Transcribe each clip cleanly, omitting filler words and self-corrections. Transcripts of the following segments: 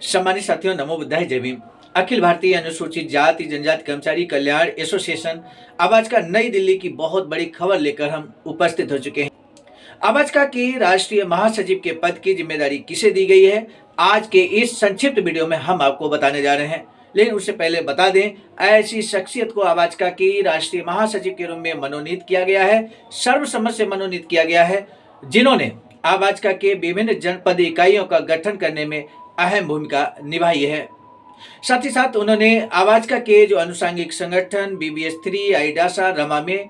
सम्मानित साथियों, नमो बुद्धाय, जय भीम। अखिल भारतीय अनुसूचित जाति जनजाति कर्मचारी कल्याण एसोसिएशन आवाजका नई दिल्ली की बहुत बड़ी खबर लेकर हम उपस्थित हो चुके हैं। आवाजका की राष्ट्रीय महासचिव के पद की जिम्मेदारी किसे दी गई है, आज के इस संक्षिप्त वीडियो में हम आपको बताने जा रहे हैं। लेकिन उससे पहले बता दें, ऐसी शख्सियत को आवाजका की राष्ट्रीय महासचिव के रूप में मनोनीत किया गया है, सर्वसम्मत से मनोनीत किया गया है, जिन्होंने आवाजका के विभिन्न जनपद इकाइयों का गठन करने में अहम भूमिका निभाई है। साथ ही साथ उन्होंने आवाजका के जो अनुषांगिक संगठन BBS3, आईडासा, रमा में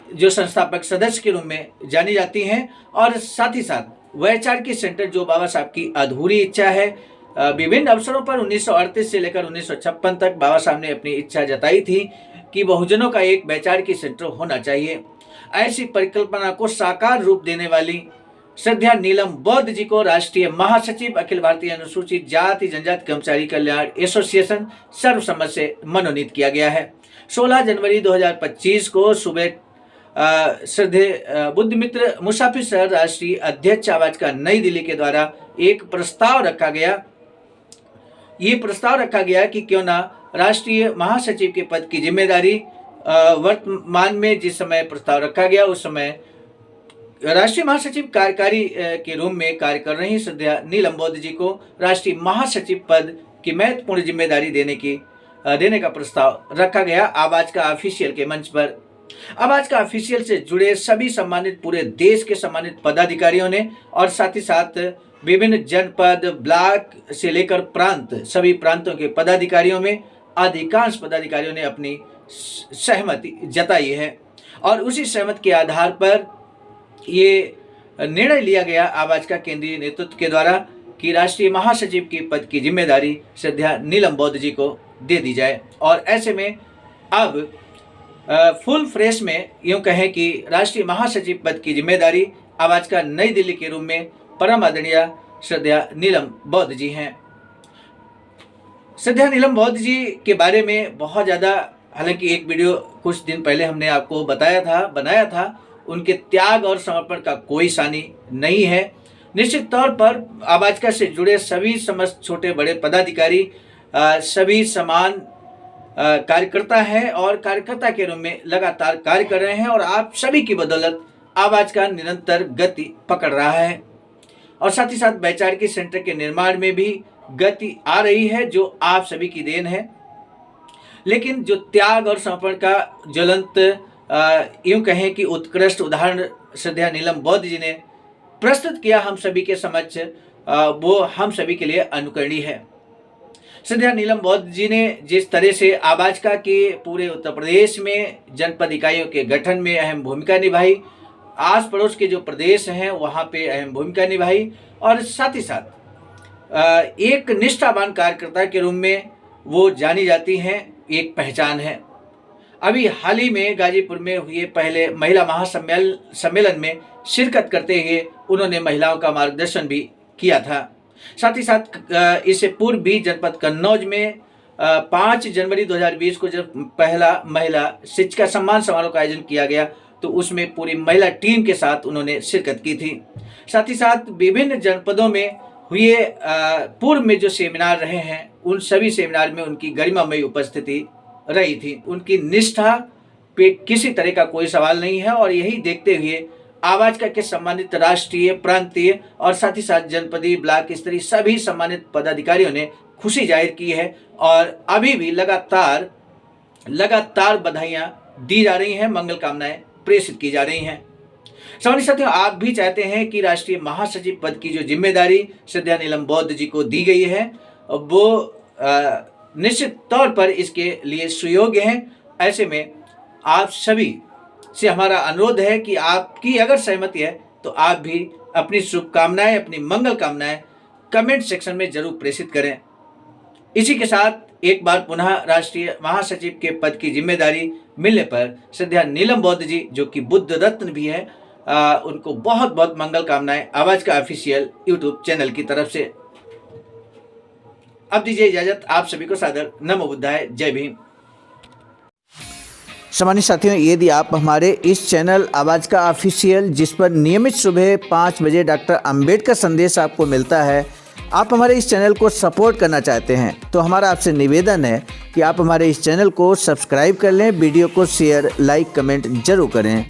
जो संस्थापक सदस्य के रूप में जानी जाती हैं, और साथ ही साथ वैचारिक सेंटर जो बाबा साहब की अधूरी इच्छा है, विभिन्न अवसरों पर 1938 से लेकर 1956 तक बाबा साहब ने अपनी इच्छा जताई थी कि बहुजनों का एक वैचारिक सेंटर होना चाहिए। ऐसी परिकल्पना को साकार रूप देने वाली श्रद्धा नीलम बौद्ध जी को राष्ट्रीय महासचिव अखिल भारतीय अनुसूचित जाति जनजाति कर्मचारी कल्याण एसोसिएशन सर्वसम्मत से मनोनीत किया गया है। 16 जनवरी 2025 को सुबह श्रद्धेय बुद्धमित्र मुसाफिर सर राष्ट्रीय अध्यक्ष आवाजका नई दिल्ली के द्वारा एक प्रस्ताव रखा गया। ये प्रस्ताव रखा गया कि क्यों ना राष्ट्रीय महासचिव के पद की जिम्मेदारी वर्तमान में जिस समय प्रस्ताव रखा गया उस समय राष्ट्रीय महासचिव कार्यकारी के रूप में कार्य कर रही श्रद्धा नीलम बौद्ध जी को राष्ट्रीय महासचिव पद की महत्वपूर्ण जिम्मेदारी देने का प्रस्ताव रखा गया आवाजका ऑफिशियल के मंच पर। आवाजका ऑफिशियल से जुड़े सभी सम्मानित पूरे देश के सम्मानित पदाधिकारियों ने और साथ ही साथ विभिन्न जनपद, ब्लॉक से लेकर प्रांत, सभी प्रांतों के पदाधिकारियों में अधिकांश पदाधिकारियों ने अपनी सहमति जताई है, और उसी सहमति के आधार पर ये निर्णय लिया गया आवाजका केंद्रीय नेतृत्व के द्वारा कि राष्ट्रीय महासचिव की पद की जिम्मेदारी श्रद्धा नीलम बौद्ध जी को दे दी जाए। और ऐसे में अब फुल फ्रेश में यूँ कहें कि राष्ट्रीय महासचिव पद की जिम्मेदारी आवाजका नई दिल्ली के रूप में परम आदरणीय श्रद्धा नीलम बौद्ध जी हैं। श्रद्धा नीलम बौद्ध जी के बारे में बहुत ज़्यादा, हालांकि एक वीडियो कुछ दिन पहले हमने आपको बनाया था, उनके त्याग और समर्पण का कोई सानी नहीं है। निश्चित तौर पर आवाजका से जुड़े सभी समस्त छोटे बड़े पदाधिकारी सभी समान कार्यकर्ता हैं और कार्यकर्ता के रूप में लगातार कार्य कर रहे हैं, और आप सभी की बदौलत आवाजका निरंतर गति पकड़ रहा है, और साथ ही साथ वैचारिक सेंटर के निर्माण में भी गति आ रही है जो आप सभी की देन है। लेकिन जो त्याग और समर्पण का ज्वलंत यूँ कहें कि उत्कृष्ट उदाहरण श्रद्धा नीलम बौद्ध जी ने प्रस्तुत किया हम सभी के समक्ष, वो हम सभी के लिए अनुकरणीय है। श्रद्धा नीलम बौद्ध जी ने जिस तरह से आवाजका के पूरे उत्तर प्रदेश में जनपद इकाइयों के गठन में अहम भूमिका निभाई, आस पड़ोस के जो प्रदेश हैं वहाँ पे अहम भूमिका निभाई, और साथ ही साथ एक निष्ठावान कार्यकर्ता के रूप में वो जानी जाती हैं, एक पहचान है। अभी हाल ही में गाजीपुर में हुए पहले महिला महासम्मेलन में शिरकत करते हुए उन्होंने महिलाओं का मार्गदर्शन भी किया था। साथ ही साथ इससे पूर्व भी जनपद कन्नौज में 5 जनवरी 2020 को जब पहला महिला शिक्षिका सम्मान समारोह का आयोजन किया गया तो उसमें पूरी महिला टीम के साथ उन्होंने शिरकत की थी। साथ ही साथ विभिन्न जनपदों में हुए पूर्व में जो सेमिनार रहे हैं उन सभी सेमिनार में उनकी गरिमामयी उपस्थिति रही थी। उनकी निष्ठा पे किसी तरह का कोई सवाल नहीं है, और यही देखते हुए आवाजका के सम्मानित राष्ट्रीय, प्रांतीय और साथ ही साथ जनपदीय, ब्लॉक स्तरीय सभी सम्मानित पदाधिकारियों ने खुशी जाहिर की है, और अभी भी लगातार बधाइयाँ दी जा रही हैं, मंगल कामनाएं प्रेषित की जा रही हैं। सम्मानित साथियों, आप भी चाहते हैं कि राष्ट्रीय महासचिव पद की जो जिम्मेदारी श्रद्धा नीलम बौद्ध जी को दी गई है वो निश्चित तौर पर इसके लिए सुयोग्य हैं। ऐसे में आप सभी से हमारा अनुरोध है कि आपकी अगर सहमति है तो आप भी अपनी शुभकामनाएं, अपनी मंगल कामनाएं कमेंट सेक्शन में जरूर प्रेषित करें। इसी के साथ एक बार पुनः राष्ट्रीय महासचिव के पद की जिम्मेदारी मिलने पर श्रद्धा नीलम बौद्ध जी, जो कि बुद्ध रत्न भी है, उनको बहुत बहुत मंगल कामनाएं आवाजका ऑफिशियल यूट्यूब चैनल की तरफ से। अब दीजिए इजाजत, आप सभी को सादर नमो बुद्धाय, जय भीम। सम्मानित साथियों, यदि आप हमारे इस चैनल आवाजका ऑफिशियल, जिस पर नियमित सुबह 5 बजे डॉक्टर अंबेडकर संदेश आपको मिलता है, आप हमारे इस चैनल को सपोर्ट करना चाहते हैं तो हमारा आपसे निवेदन है कि आप हमारे इस चैनल को सब्सक्राइब कर लें, वीडियो को शेयर, लाइक, कमेंट जरूर करें।